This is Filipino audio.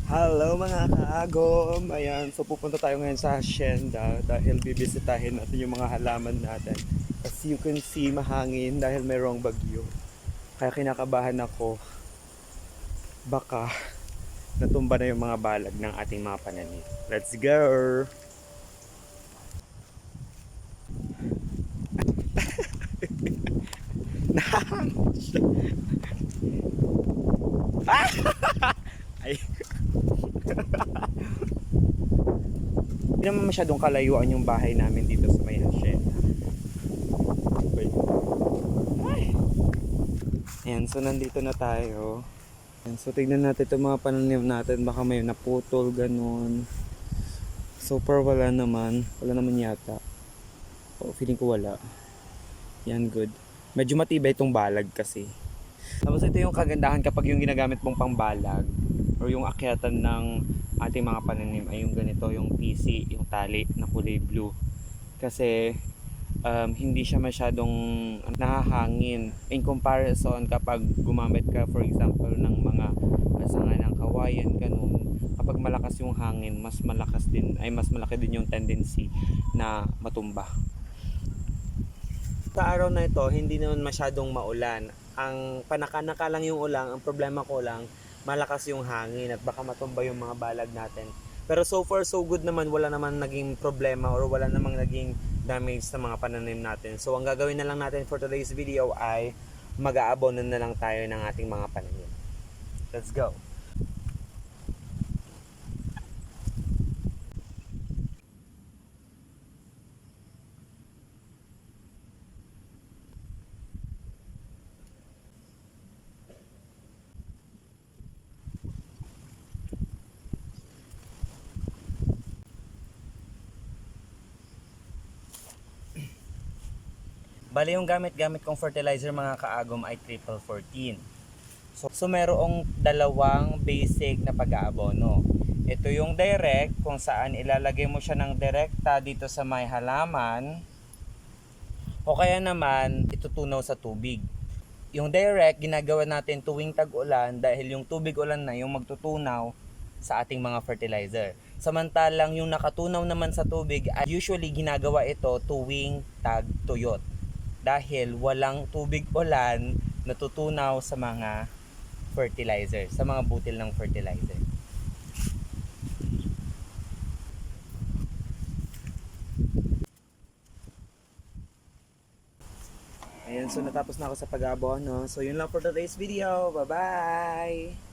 Hello mga kaagom! Ayan, so pupunta tayo ngayon sa hacienda dahil bibisitahin natin yung mga halaman natin. As you can see, mahangin dahil mayroong bagyo. Kaya kinakabahan ako, baka natumba na yung mga balag ng ating mga pananim. Let's go! Ay, hindi naman masyadong kalayuan yung bahay namin dito sa may hacienda. Wait. Ay. Ayan, so nandito na tayo. Ayan, so tignan natin itong mga pananim natin. Baka may naputol, ganun. So far wala naman. Wala naman yata. O, feeling ko wala. Yan, good. Medyo matibay itong balag kasi. Tapos ito yung kagandahan kapag yung ginagamit mong pangbalag or yung akyatan ng ating mga pananim ay yung ganito, yung PC, yung tali na kulay blue. Kasi hindi siya masyadong nahahangin in comparison kapag gumamit ka for example ng mga sanga ng kawayan, ganun. Kapag malakas yung hangin, mas malaki din yung tendency na matumba. Sa araw na ito, hindi naman masyadong maulan. Ang panaka-naka lang yung ulang, ang problema ko lang, malakas yung hangin at baka matumba yung mga balag natin. Pero so far so good naman, wala naman naging problema or wala namang naging damage sa mga pananim natin. So ang gagawin na lang natin for today's video ay mag-aabono na lang tayo ng ating mga pananim. Let's go! Bali yung gamit kong fertilizer mga kaagom ay triple 14. So merong dalawang basic na pag-aabono. Ito yung direct kung saan ilalagay mo siya ng direkta dito sa may halaman o kaya naman itutunaw sa tubig. Yung direct ginagawa natin tuwing tag-ulan dahil yung tubig ulan na yung magtutunaw sa ating mga fertilizer. Samantalang yung nakatunaw naman sa tubig ay usually ginagawa ito tuwing tag-tuyot dahil walang tubig ulan natutunaw sa mga fertilizer, sa mga butil ng fertilizer. Ayan, so natapos na ako sa pag-aabono. So yun lang for today's video. Bye-bye!